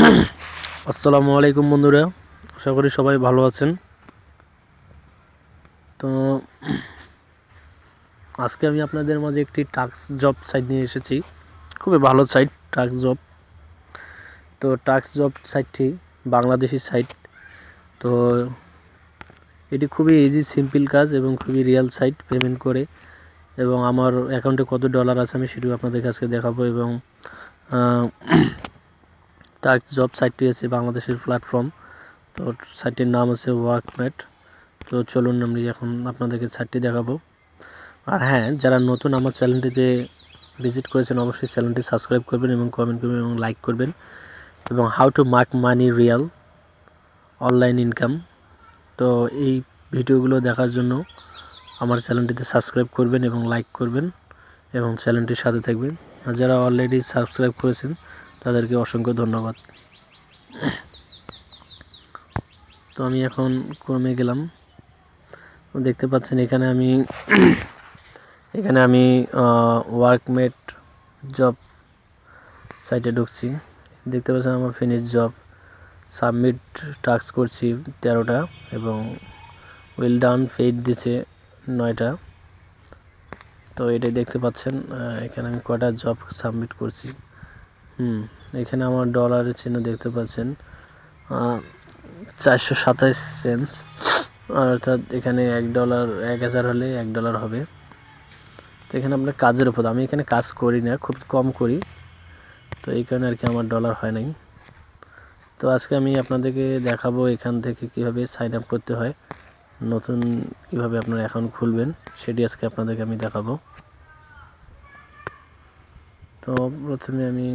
আসসালামু আলাইকুম বন্ধুরা, আশা করি সবাই ভালো আছেন। তো আজকে আমি আপনাদের মাঝে একটি টাস্ক জব সাইট নিয়ে এসেছি। খুবই ভালো সাইট টাস্ক জব। তো টাস্ক জব সাইটটি বাংলাদেশি সাইট। তো এটি খুবই ইজি সিম্পল কাজ এবং খুবই রিয়েল সাইট পেমেন্ট করে, এবং আমার অ্যাকাউন্টে কত ডলার আছে আমি সেটিও আপনাদের কাছে দেখাবো। এবং টাস্ক জব সাইটটি আছে বাংলাদেশের প্ল্যাটফর্ম। তো সাইটটির নাম আছে ওয়ার্কমেট। তো চলুন আমি এখন আপনাদেরকে সাইটটি দেখাবো। আর হ্যাঁ, যারা নতুন আমার চ্যানেলটিতে ভিজিট করেছেন অবশ্যই চ্যানেলটি সাবস্ক্রাইব করবেন এবং কমেন্ট করবেন এবং লাইক করবেন। এবং how to make money real online income, তো এই ভিডিওগুলো দেখার জন্য আমার চ্যানেলটিতে সাবস্ক্রাইব করবেন এবং লাইক করবেন এবং চ্যানেলটির সাথে থাকবেন। আর যারা অলরেডি সাবস্ক্রাইব করেছেন তাদেরকে অসংখ্য ধন্যবাদ। তো আমি এখন ক্রমে গেলাম। দেখতে পাচ্ছেন এখানে আমি ওয়ার্কমেট জব সাইটে ঢুকছি। দেখতে পাচ্ছেন আমার ফিনিশ জব, সাবমিট টাস্ক করছি 13টা এবং ওয়েল ডান পেইড দিছে 9টা। তো এটাই দেখতে পাচ্ছেন এখানে আমি কয়টা জব সাবমিট করছি। এখানে আমার ডলারের চিহ্ন দেখতে পাচ্ছেন 427 সেন্টস, অর্থাৎ এখানে $1 হলে $1 হবে। তো এখানে আপনার কাজের উপর, আমি এখানে কাজ করি না, খুব কম করি, তো এই কারণে আর কি আমার ডলার হয় নাই। তো আজকে আমি আপনাদেরকে দেখাবো এখান থেকে কিভাবে সাইন আপ করতে হয়, নতুন কিভাবে আপনার অ্যাকাউন্ট খুলবেন সেটি আজকে আপনাদেরকে আমি দেখাবো। তো প্রথমে আমি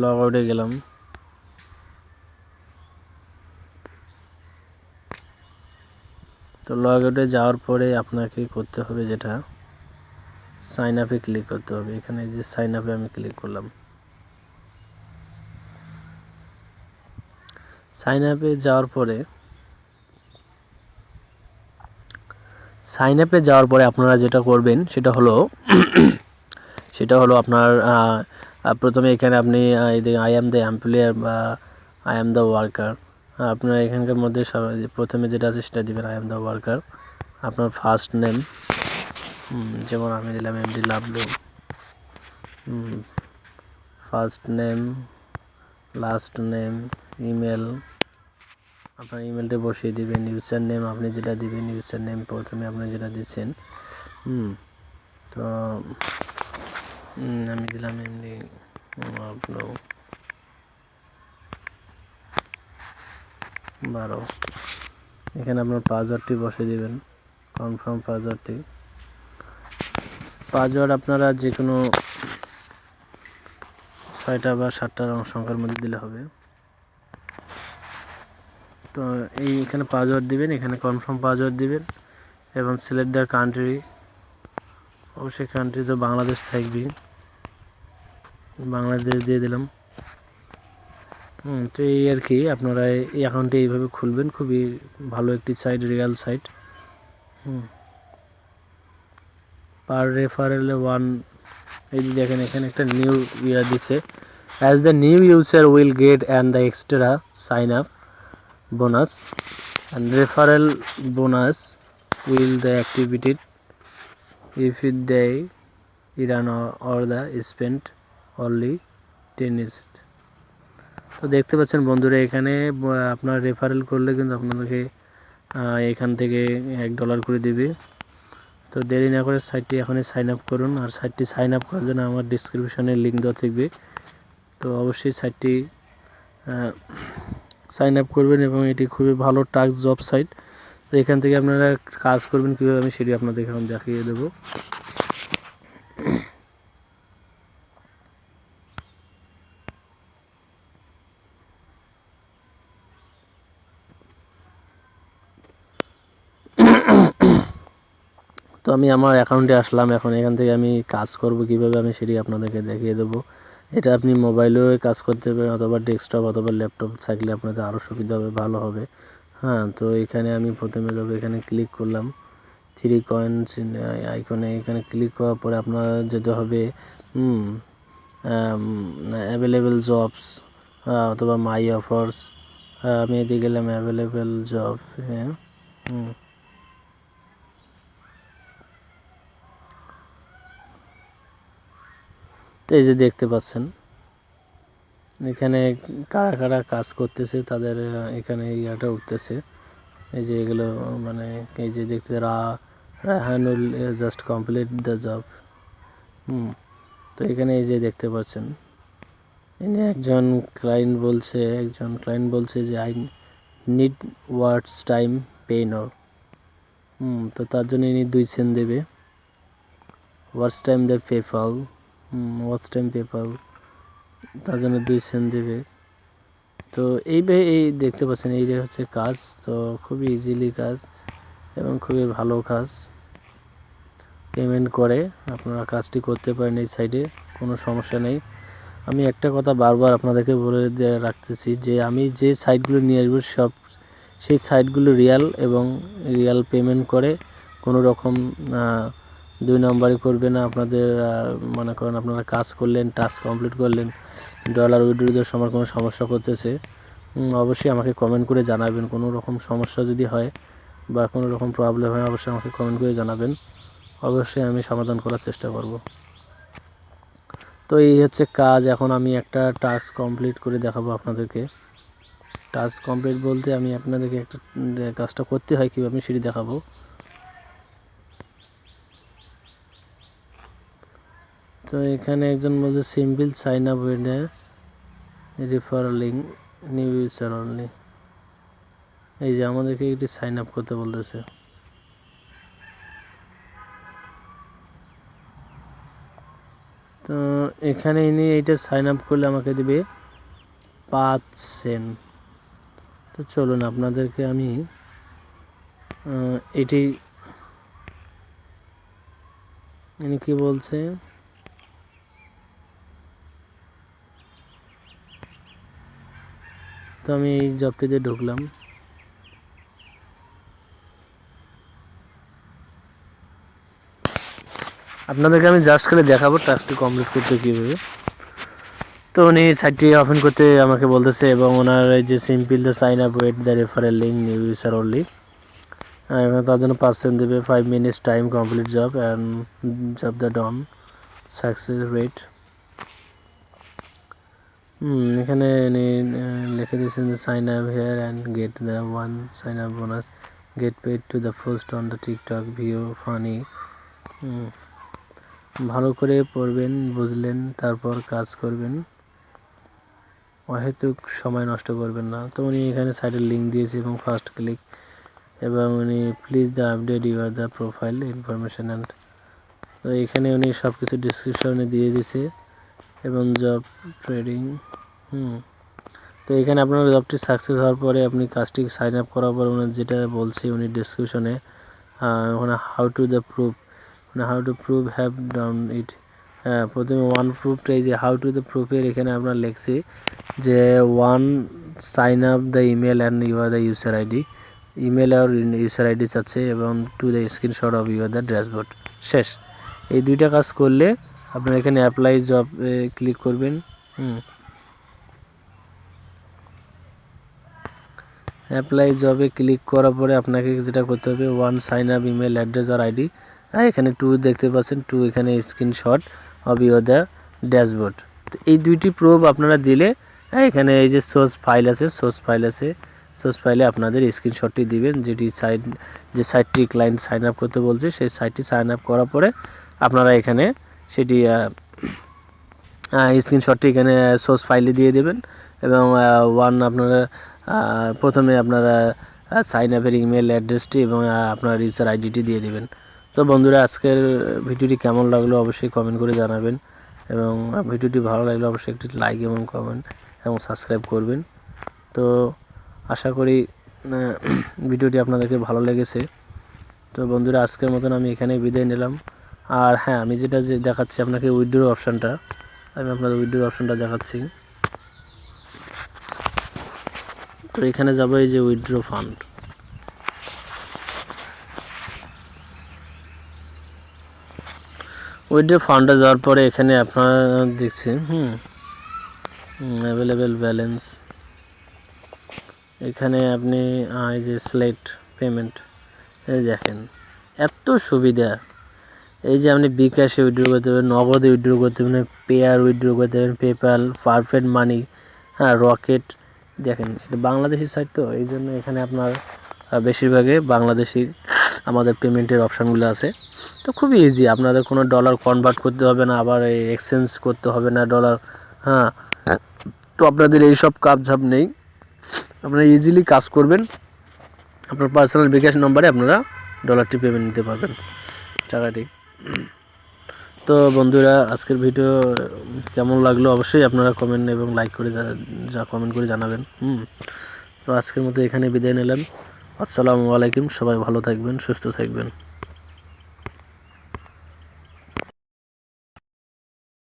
লগ আউটে গেলাম। তো লগ আউটে যাওয়ার পরে আপনাকে করতে হবে যেটা, সাইন আপে ক্লিক করতে হবে। এখানে যে সাইন আপে আমি ক্লিক করলাম। সাইন আপে যাওয়ার পরে আপনারা যেটা করবেন সেটা হলো আপনার প্রথমে এখানে আপনি আই অ্যাম দ্য এমপ্লয়ার বা আই অ্যাম দ্য ওয়ার্কার, আপনার এখানকার মধ্যে প্রথমে যেটা আছে সেটা দিবেন, আই অ্যাম দ্য ওয়ার্কার। আপনার ফার্স্ট নেম, যেমন আমি দিলাম MD Lavlu, first name, last name, email, আপনার ইমেলটা বসিয়ে দিবেন। ইউজার নেম আপনি যেটা দিবেন, ইউজার নেম প্রথমে আপনি যেটা দিচ্ছেন। তো আমি দিলাম এমনি আপলো 12। এখানে আপনার পাসওয়ার্ডটি বসিয়ে দিবেন, কনফার্ম পাসওয়ার্ড আপনারা যে কোনো 6টা বা 7টা সংখ্যার মধ্যে দিলে হবে। তো এখানে পাসওয়ার্ড দিবেন, এখানে কনফার্ম পাসওয়ার্ড দিবেন এবং সিলেক্ট দ্য কান্ট্রি, অবশ্যই কান্ট্রি তো বাংলাদেশ থাকবে, বাংলাদেশ দিয়ে দিলাম। তো এই আর কি, আপনারা এই অ্যাকাউন্টে এইভাবে খুলবেন। খুবই ভালো একটি সাইট, রিয়েল সাইট। পার রেফারেলে 1, এই যে দেখেন এখানে একটা নিউ দিছে, as the new user will get and the extra sign up bonus and referral bonus will the activated if they eran or the spent only 10 is। তো দেখতে পাচ্ছেন বন্ধুরা এখানে আপনার রেফারেল করলে কিন্তু আপনাদেরকে এখান থেকে $1 করে দিবে। তো দেরি না করে সাইটটি এখনই সাইন আপ করুন। আর সাইটটি সাইন আপ করার জন্য আমার ডিসক্রিপশনে লিঙ্ক দেওয়া থাকবে, তো অবশ্যই সাইটটি সাইন আপ করবেন। এবং এটি খুবই ভালো টাস্ক জব সাইট। তো এখান থেকে আপনারা কাজ করবেন কীভাবে আমি সেটি আপনাদের এখন দেখিয়ে দেবো। তো আমি আমার অ্যাকাউন্টে আসলাম, এখন এখান থেকে আমি কাজ করব কীভাবে আমি সেটি আপনাদেরকে দেখিয়ে দেবো। এটা আপনি মোবাইলেও কাজ করতে পারেন অথবা ডেস্কটপ অথবা ল্যাপটপ থাকলে আপনাদের আরও সুবিধা হবে, ভালো হবে। তো এখানে আমি প্রথমে যাবো, এখানে ক্লিক করলাম 3 কয়েন্স আইকনে। এখানে ক্লিক করার পরে আপনার যেতে হবে অ্যাভেলেবেল জবস, অথবা মাই অফার্স, আমি এদিকে গেলাম অ্যাভেলেবেল জব। হ্যাঁ, তো এই যে দেখতে পাচ্ছেন এখানে কারা কারা কাজ করতেছে তাদের এখানে ইয়াটা উঠতেছে। এই যে এগুলো মানে এই যে দেখতে Rahanul just complete the job. তো এখানে এই যে দেখতে পাচ্ছেন ইনি একজন ক্লায়েন্ট বলছে যে I need words time pain or. তো তার জন্য ইনি 2 সেন্ট দেবে। ওয়ার্ডস টাইম দ্য পেপাল, তার জন্য 2 সেন্ট দেবে। তো এই দেখতে পাচ্ছেন এই যে হচ্ছে কাজ। তো খুবই ইজিলি কাজ এবং খুবই ভালো কাজ, পেমেন্ট করে আপনারা কাজটি করতে পারেন। এই সাইডে কোনো সমস্যা নেই। আমি একটা কথা বারবার আপনাদেরকে বলে রাখতেছি যে আমি যে সাইটগুলো নিয়ে আসবো সব সেই সাইটগুলো রিয়াল এবং রিয়াল পেমেন্ট করে কোনো রকম 2 নম্বরই করবে না। আপনাদের মনে করেন আপনারা কাজ করলেন, টাস্ক কমপ্লিট করলেন, ডলার উইথড্রোর সময় কোনো সমস্যা করতেছে, অবশ্যই আমাকে কমেন্ট করে জানাবেন। কোনো রকম সমস্যা যদি হয় বা কোনো রকম প্রবলেম হয় অবশ্যই আমাকে কমেন্ট করে জানাবেন, অবশ্যই আমি সমাধান করার চেষ্টা করব। তো এই হচ্ছে কাজ। এখন আমি একটা টাস্ক কমপ্লিট করে দেখাবো আপনাদেরকে। টাস্ক কমপ্লিট বলতে আমি আপনাদেরকে একটা কাজটা করতে হয় কীভাবে আমি সেটি দেখাবো। তো এখানে একজন বলছে simple sign up with referral link new user only. এই যে আমাদেরকে এটি সাইন আপ করতে বলতেছে। তো এখানে ইনি এইটা সাইন আপ করলে আমাকে দেবে 5 সেন্ট। তো চলুন আপনাদেরকে আমি এটি ইনি কি বলছে, তো আমি এই জবটিতে ঢুকলাম। আপনাদেরকে আমি জাস্ট করে দেখাবো টাস্কটি কমপ্লিট করতে কীভাবে। তো উনি সাইটটি ওপেন করতে আমাকে বলতেছে এবং ওনার এই যে simple the sign up with the referral link new user only, এবং তার জন্য 5 সেন্ট দেবে। 5 minutes time complete job and job the done success rate. এখানে লিখে দিয়েছেন যে sign up here and get the 1 sign up bonus, get paid to the post on the TikTok view funny. ভালো করে পড়বেন, বুঝলেন, তারপর কাজ করবেন, অহেতুক সময় নষ্ট করবেন না। তো উনি এখানে সাইডের লিঙ্ক দিয়েছে এবং ফার্স্ট ক্লিক, এবং উনি please the update you're the profile information and. তো এখানে উনি সব কিছু ডিসক্রিপশনে দিয়ে দিছে এবং জব ট্রেডিং। তো এখানে আপনার জবটি সাকসেস হওয়ার পরে আপনি কাজটি সাইন আপ করার পর উনি যেটা বলছে উনি ডিসক্রিপশনে ওখানে how to prove have down ইট। প্রথমে 1 প্রুফটা এই যে হাউ টু দ্য প্রুফের এখানে আপনার লিখছি যে 1 sign up the email and your the user ID, email আর ইউজার আইডি চাচ্ছে, এবং 2 the screenshot of your the dashboard. শেষ। এই 2টা কাজ করলে আপনার এখানে অ্যাপ্লাই জব ক্লিক করবেন। অ্যাপ্লাই জবে ক্লিক করার পরে আপনাকে যেটা করতে হবে 1 সাইন আপ ইমেল অ্যাড্রেস আর আইডি, আর এখানে 2 দেখতে পাচ্ছেন, 2 এখানে screenshot of your the dashboard. তো এই 2টি প্রুফ আপনারা দিলে এখানে এই যে সোর্স ফাইলে আপনাদের স্ক্রিনশটটি দিবেন, যে সাইটটি ক্লায়েন্ট সাইন আপ করতে বলছে সেই সাইটটি সাইন আপ করার পরে আপনারা এখানে সেটি স্ক্রিনশটটি এখানে সোর্স ফাইলে দিয়ে দেবেন, এবং 1 আপনারা প্রথমে আপনারা সাইন আপের ইমেল অ্যাড্রেসটি এবং আপনার ইউজার আইডিটি দিয়ে দেবেন। তো বন্ধুরা, আজকের ভিডিওটি কেমন লাগলো অবশ্যই কমেন্ট করে জানাবেন, এবং ভিডিওটি ভালো লাগলে অবশ্যই একটি লাইক এবং কমেন্ট এবং সাবস্ক্রাইব করবেন। তো আশা করি ভিডিওটি আপনাদেরকে ভালো লেগেছে। তো বন্ধুরা, আজকের মতন আমি এখানেই বিদায় নিলাম। আর হ্যাঁ, আমি যেটা দেখাচ্ছি আপনাকে উইথড্র অপশানটা, আমি আপনাদের উইথড্র অপশানটা দেখাচ্ছি। তো এখানে যাবো এই যে উইথড্র ফান্ড, উইথড্র ফান্ডে যাওয়ার পরে এখানে আপনারা দেখছেন অ্যাভেলেবেল ব্যালেন্স, এখানে আপনি এই যে স্লেট পেমেন্ট, এই দেখেন এত সুবিধা। এই যে আপনি বিকাশে উইথড্র করতে পারবেন, নগদে উইথড্র করতে পারবেন, পেয়ার উইথড্র করতে পারবেন, পেপ্যাল, পারফেক্ট মানি, হ্যাঁ রকেট। দেখেন এটা বাংলাদেশি সাইট তো এই জন্য এখানে আপনার বেশিরভাগে বাংলাদেশি আমাদের পেমেন্টের অপশানগুলো আছে। তো খুবই ইজি, আপনাদের কোনো ডলার কনভার্ট করতে হবে না, আবার এক্সচেঞ্জ করতে হবে না ডলার, হ্যাঁ। তো আপনাদের এইসব কাজঝাপ নেই, আপনারা ইজিলি কাজ করবেন। আপনার পার্সোনাল বিকাশ নম্বরে আপনারা ডলারটি পেমেন্ট নিতে পারবেন টাকাটি। তো বন্ধুরা আজকের ভিডিও কেমন লাগলো অবশ্যই আপনারা কমেন্ট এবং লাইক করে কমেন্ট করে জানাবেন। তো আজকের মতো এখানে বিদায় নিলাম। আসসালামু আলাইকুম, সবাই ভালো থাকবেন, সুস্থ থাকবেন।